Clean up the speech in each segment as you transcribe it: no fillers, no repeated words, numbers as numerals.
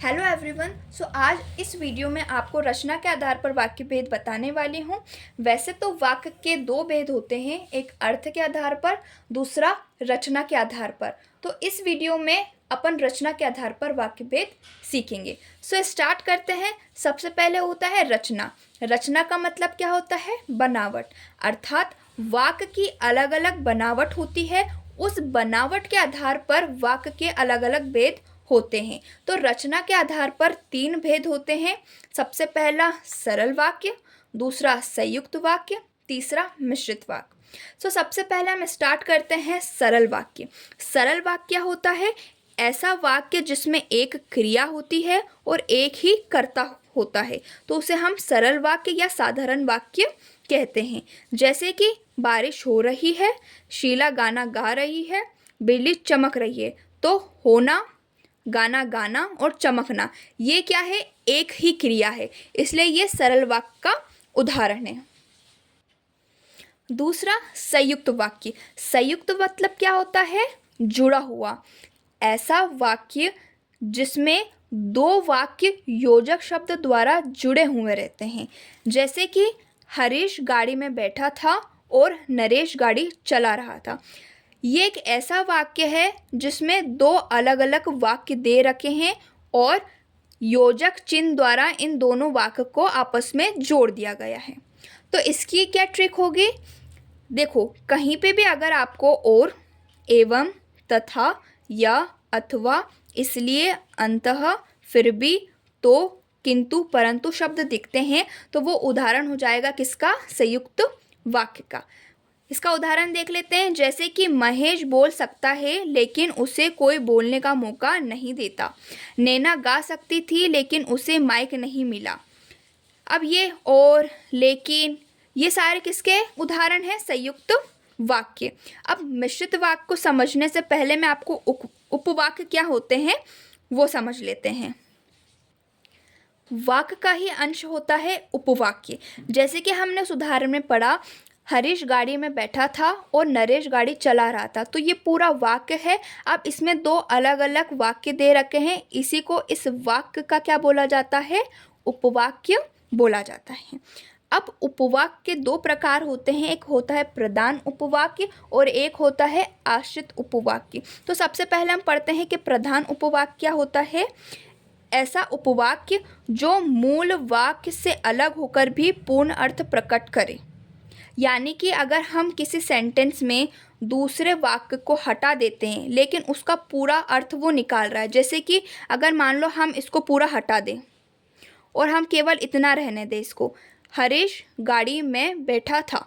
Hello everyone. आज इस video में आपको रचना के आधार पर वाक्य भेद बताने वाली हूँ। वैसे तो वाक्य के दो भेद होते हैं, एक अर्थ के आधार पर, दूसरा रचना के आधार पर। तो इस वीडियो में अपन रचना के आधार पर वाक्य भेद सीखेंगे। स्टार्ट करते हैं। सबसे पहले होता है रचना। रचना का मतलब क्या होता है? बनावट। अर्थात वाक्य की अलग अलग बनावट होती है, उस बनावट के आधार पर वाक्य के अलग अलग भेद होते हैं। तो रचना के आधार पर तीन भेद होते हैं। सबसे पहला सरल वाक्य, दूसरा संयुक्त वाक्य, तीसरा मिश्रित वाक्य। सबसे पहले हम स्टार्ट करते हैं सरल वाक्य। सरल वाक्य होता है ऐसा वाक्य जिसमें एक क्रिया होती है और एक ही कर्ता होता है, तो उसे हम सरल वाक्य या साधारण वाक्य कहते हैं। जैसे कि बारिश हो रही है, शीला गाना गा रही है, बिजली चमक रही है। तो होना, गाना गाना और चमकना, ये क्या है? एक ही क्रिया है, इसलिए ये सरल वाक्य का उदाहरण है। दूसरा संयुक्त वाक्य। संयुक्त मतलब क्या होता है? जुड़ा हुआ। ऐसा वाक्य जिसमें दो वाक्य योजक शब्द द्वारा जुड़े हुए रहते हैं। जैसे कि हरीश गाड़ी में बैठा था और नरेश गाड़ी चला रहा था। ये एक ऐसा वाक्य है जिसमें दो अलग अलग वाक्य दे रखे हैं और योजक चिन्ह द्वारा इन दोनों वाक्य को आपस में जोड़ दिया गया है। तो इसकी क्या ट्रिक होगी? देखो, कहीं पे भी अगर आपको और, एवं, तथा, या, अथवा, इसलिए, अंतः, फिर भी, तो, किंतु, परंतु शब्द दिखते हैं, तो वो उदाहरण हो जाएगा किसका? संयुक्त वाक्य का। इसका उदाहरण देख लेते हैं। जैसे कि महेश बोल सकता है लेकिन उसे कोई बोलने का मौका नहीं देता। नैना गा सकती थी लेकिन उसे माइक नहीं मिला। अब ये और, लेकिन, ये सारे किसके उदाहरण हैं? संयुक्त वाक्य। अब मिश्रित वाक्य को समझने से पहले मैं आपको उपवाक्य क्या होते हैं वो समझ लेते हैं। वाक्य का ही अंश होता है उपवाक्य। जैसे कि हमने उस उदाहरण में पढ़ा, हरीश गाड़ी में बैठा था और नरेश गाड़ी चला रहा था। तो ये पूरा वाक्य है। अब इसमें दो अलग अलग वाक्य दे रखे हैं, इसी को इस वाक्य का क्या बोला जाता है? उपवाक्य बोला जाता है। अब उपवाक्य के दो प्रकार होते हैं, एक होता है प्रधान उपवाक्य और एक होता है आश्रित उपवाक्य। तो सबसे पहले हम पढ़ते हैं कि प्रधान उपवाक्य क्या होता है। ऐसा उपवाक्य जो मूल वाक्य से अलग होकर भी पूर्ण अर्थ प्रकट करे। यानी कि अगर हम किसी सेंटेंस में दूसरे वाक्य को हटा देते हैं लेकिन उसका पूरा अर्थ वो निकाल रहा है। जैसे कि अगर मान लो हम इसको पूरा हटा दें और हम केवल इतना रहने दें इसको, हरीश गाड़ी में बैठा था,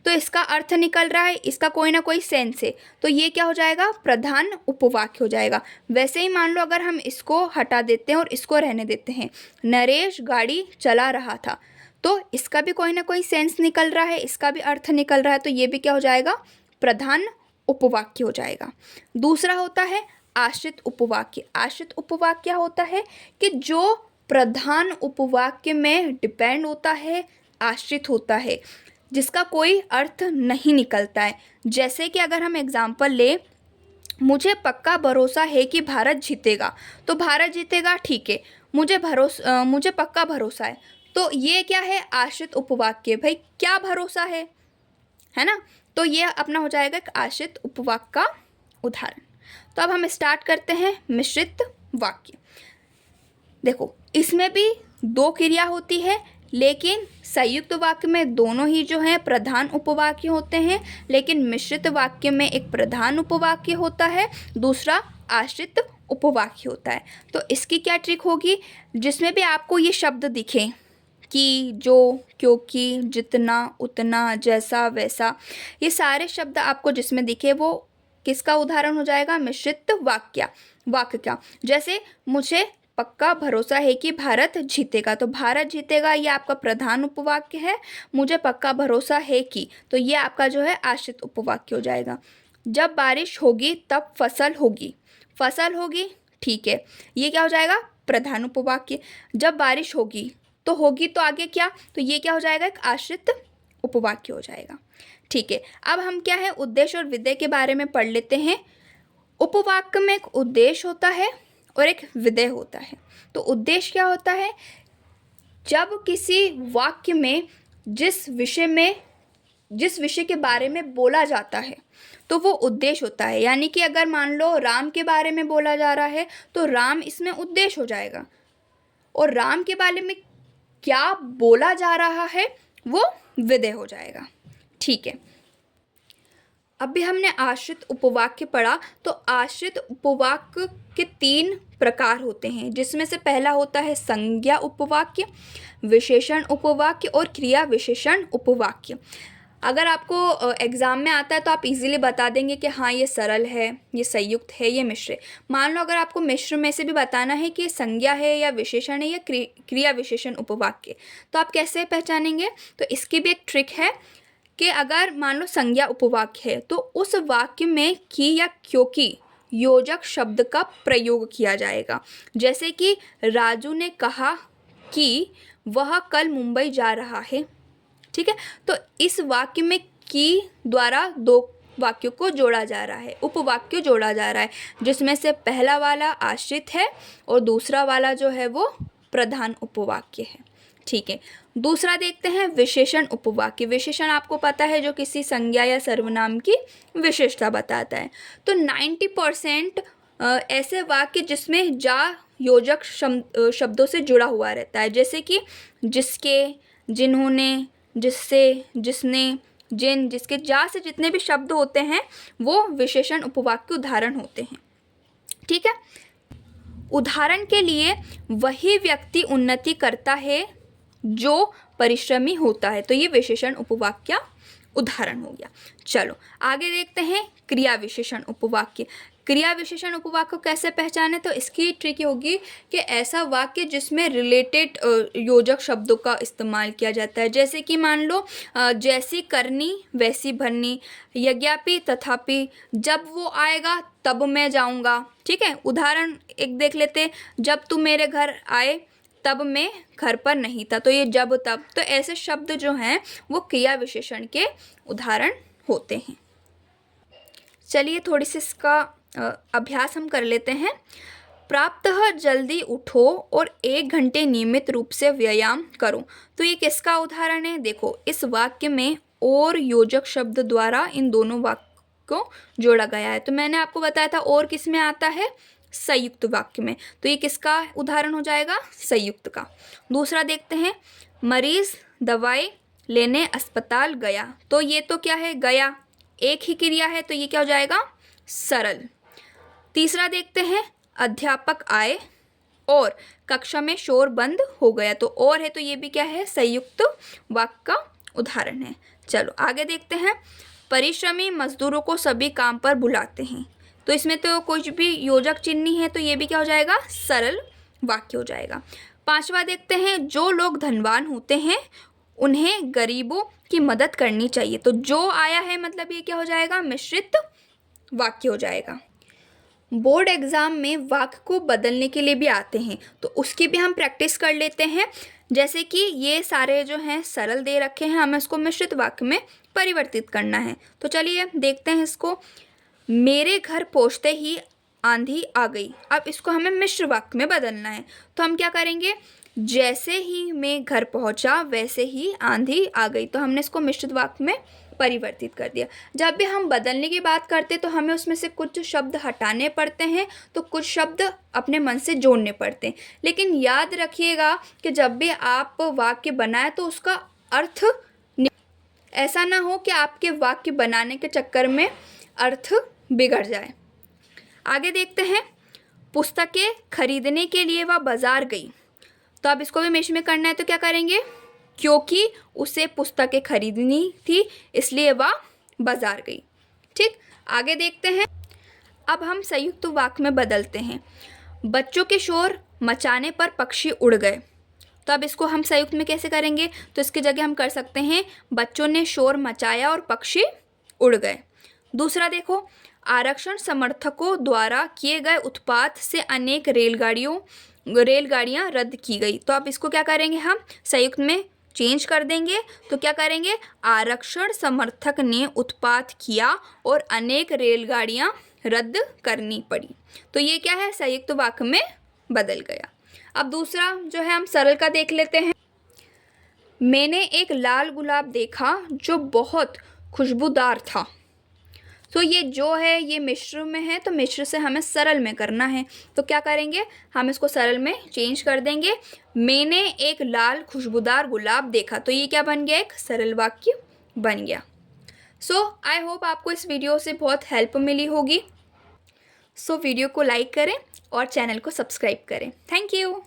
तो इसका अर्थ निकल रहा है, इसका कोई ना कोई सेंस है, तो ये क्या हो जाएगा? प्रधान उपवाक्य हो जाएगा। वैसे ही मान लो अगर हम इसको हटा देते हैं और इसको रहने देते हैं, नरेश गाड़ी चला रहा था, तो इसका भी कोई ना कोई सेंस निकल रहा है, इसका भी अर्थ निकल रहा है, तो ये भी क्या हो जाएगा? प्रधान उपवाक्य हो जाएगा। दूसरा होता है आश्रित उपवाक्य। आश्रित उपवाक्य क्या होता है कि जो प्रधान उपवाक्य में डिपेंड होता है, आश्रित होता है, जिसका कोई अर्थ नहीं निकलता है। जैसे कि अगर हम एग्जाम्पल ले, मुझे पक्का भरोसा है कि भारत जीतेगा, तो भारत जीतेगा, ठीक है, मुझे पक्का भरोसा है, तो ये क्या है? आश्रित उपवाक्य। भाई क्या भरोसा है ना? तो ये अपना हो जाएगा एक आश्रित उपवाक्य का उदाहरण। तो अब हम स्टार्ट करते हैं मिश्रित वाक्य। देखो, इसमें भी दो क्रिया होती है, लेकिन संयुक्त वाक्य में दोनों ही जो हैं प्रधान उपवाक्य होते हैं, लेकिन मिश्रित वाक्य में एक प्रधान उपवाक्य होता है, दूसरा आश्रित उपवाक्य होता है। तो इसकी क्या ट्रिक होगी? जिसमें भी आपको ये शब्द दिखे कि, जो, क्योंकि, जितना, उतना, जैसा, वैसा, ये सारे शब्द आपको जिसमें दिखे वो किसका उदाहरण हो जाएगा? मिश्रित वाक्य का। जैसे मुझे पक्का भरोसा है कि भारत जीतेगा, तो भारत जीतेगा ये आपका प्रधान उपवाक्य है। मुझे पक्का भरोसा है कि, तो ये आपका जो है आश्रित उपवाक्य हो जाएगा। जब बारिश होगी तब फसल होगी, ठीक है, ये क्या हो जाएगा? प्रधान उपवाक्य। जब बारिश होगी तो आगे क्या? तो ये क्या हो जाएगा? एक आश्रित उपवाक्य हो जाएगा। ठीक है, अब हम क्या है उद्देश्य और विधेय के बारे में पढ़ लेते हैं। उपवाक्य में एक उद्देश्य होता है और एक विधेय होता है। तो उद्देश्य क्या होता है? जब किसी वाक्य में जिस विषय के बारे में बोला जाता है तो वो उद्देश्य होता है। यानी कि अगर मान लो राम के बारे में बोला जा रहा है तो राम इसमें उद्देश्य हो जाएगा, और राम के बारे में क्या बोला जा रहा है वो विधेय हो जाएगा। ठीक है, अभी हमने आश्रित उपवाक्य पढ़ा। तो आश्रित उपवाक्य के 3 प्रकार होते हैं, जिसमें से पहला होता है संज्ञा उपवाक्य, विशेषण उपवाक्य और क्रिया विशेषण उपवाक्य। अगर आपको एग्ज़ाम में आता है तो आप इजीली बता देंगे कि हाँ ये सरल है, ये संयुक्त है, ये मिश्र है। मान लो अगर आपको मिश्र में से भी बताना है कि संज्ञा है या विशेषण है या क्रिया विशेषण उपवाक्य, तो आप कैसे पहचानेंगे? तो इसकी भी एक ट्रिक है कि अगर मान लो संज्ञा उपवाक्य है तो उस वाक्य में की या क्योंकि योजक शब्द का प्रयोग किया जाएगा। जैसे कि राजू ने कहा कि वह कल मुंबई जा रहा है। ठीक है, तो इस वाक्य में की द्वारा 2 वाक्यों को जोड़ा जा रहा है, उपवाक्य जोड़ा जा रहा है, जिसमें से पहला वाला आश्रित है और दूसरा वाला जो है वो प्रधान उपवाक्य है। ठीक है, दूसरा देखते हैं विशेषण उपवाक्य। विशेषण आपको पता है जो किसी संज्ञा या सर्वनाम की विशेषता बताता है। तो 90% ऐसे वाक्य जिसमें जा योजक शब्दों से जुड़ा हुआ रहता है, जैसे कि जिसके, जिन्होंने, जिससे, जिसने, जिन, जिसके, जा से जितने भी शब्द होते हैं वो विशेषण उपवाक्य उदाहरण होते हैं। ठीक है, उदाहरण के लिए वही व्यक्ति उन्नति करता है जो परिश्रमी होता है, तो ये विशेषण उपवाक्य उदाहरण हो गया। चलो आगे देखते हैं क्रिया विशेषण उपवाक्य। क्रिया विशेषण उपवाक्य को कैसे पहचाने? तो इसकी ट्रिक होगी कि ऐसा वाक्य जिसमें रिलेटेड योजक शब्दों का इस्तेमाल किया जाता है। जैसे कि मान लो जैसी करनी वैसी भरनी, यज्ञापि तथापि, जब वो आएगा तब मैं जाऊंगा। ठीक है, उदाहरण एक देख लेते, जब तू मेरे घर आए तब मैं घर पर नहीं था, तो ये जब तब, तो ऐसे शब्द जो हैं वो क्रिया विशेषण के उदाहरण होते हैं। चलिए थोड़ी सी इसका अभ्यास हम कर लेते हैं। प्रातः जल्दी उठो और 1 घंटे नियमित रूप से व्यायाम करो। तो ये किसका उदाहरण है? देखो इस वाक्य में और योजक शब्द द्वारा इन दोनों वाक्य को जोड़ा गया है। तो मैंने आपको बताया था और किस में आता है? संयुक्त वाक्य में। तो ये किसका उदाहरण हो जाएगा? संयुक्त का। दूसरा देखते हैं, मरीज दवाई लेने अस्पताल गया। तो ये तो क्या है? गया, एक ही क्रिया है, तो ये क्या हो जाएगा? सरल। तीसरा देखते हैं, अध्यापक आए और कक्षा में शोर बंद हो गया। तो और है, तो ये भी क्या है? संयुक्त वाक्य का उदाहरण है। चलो आगे देखते हैं, परिश्रमी मजदूरों को सभी काम पर बुलाते हैं। तो इसमें तो कुछ भी योजक चिन्ह नहीं है, तो ये भी क्या हो जाएगा? सरल वाक्य हो जाएगा। 5वां देखते हैं, जो लोग धनवान होते हैं उन्हें गरीबों की मदद करनी चाहिए। तो जो आया है मतलब ये क्या हो जाएगा? मिश्रित वाक्य हो जाएगा। बोर्ड एग्ज़ाम में वाक्य को बदलने के लिए भी आते हैं, तो उसकी भी हम प्रैक्टिस कर लेते हैं। जैसे कि ये सारे जो हैं सरल दे रखे हैं, हमें इसको मिश्रित वाक्य में परिवर्तित करना है। तो चलिए देखते हैं इसको। मेरे घर पहुँचते ही आंधी आ गई। अब इसको हमें मिश्र वाक्य में बदलना है। तो हम क्या करेंगे? जैसे ही मैं घर पहुँचा वैसे ही आंधी आ गई। तो हमने इसको मिश्रित वाक्य में परिवर्तित कर दिया। जब भी हम बदलने की बात करते हैं तो हमें उसमें से कुछ शब्द हटाने पड़ते हैं, तो कुछ शब्द अपने मन से जोड़ने पड़ते हैं। लेकिन याद रखिएगा कि जब भी आप वाक्य बनाए तो उसका अर्थ, ऐसा ना हो कि आपके वाक्य बनाने के चक्कर में अर्थ बिगड़ जाए। आगे देखते हैं, पुस्तकें खरीदने के लिए वह बाजार गई। तो अब इसको भी मिश्र में करना है, तो क्या करेंगे? क्योंकि उसे पुस्तकें खरीदनी थी इसलिए वह बाजार गई। ठीक, आगे देखते हैं। अब हम संयुक्त वाक्य में बदलते हैं। बच्चों के शोर मचाने पर पक्षी उड़ गए। तो अब इसको हम संयुक्त में कैसे करेंगे? तो इसकी जगह हम कर सकते हैं, बच्चों ने शोर मचाया और पक्षी उड़ गए। दूसरा देखो, आरक्षण समर्थकों द्वारा किए गए उत्पात से अनेक रेलगाड़ियाँ रद्द की गई। तो अब इसको क्या करेंगे? हम संयुक्त में चेंज कर देंगे। तो क्या करेंगे? आरक्षण समर्थक ने उत्पात किया और अनेक रेलगाड़ियाँ रद्द करनी पड़ी। तो ये क्या है, संयुक्त वाक्य में बदल गया। अब दूसरा जो है हम सरल का देख लेते हैं। मैंने एक लाल गुलाब देखा जो बहुत खुशबूदार था। तो ये जो है ये मिश्र में है, तो मिश्र से हमें सरल में करना है। तो क्या करेंगे, हम इसको सरल में चेंज कर देंगे। मैंने एक लाल खुशबूदार गुलाब देखा, तो ये क्या बन गया, एक सरल वाक्य बन गया। सो आई होप आपको इस वीडियो से बहुत हेल्प मिली होगी। सो वीडियो को लाइक करें और चैनल को सब्सक्राइब करें। Thank you.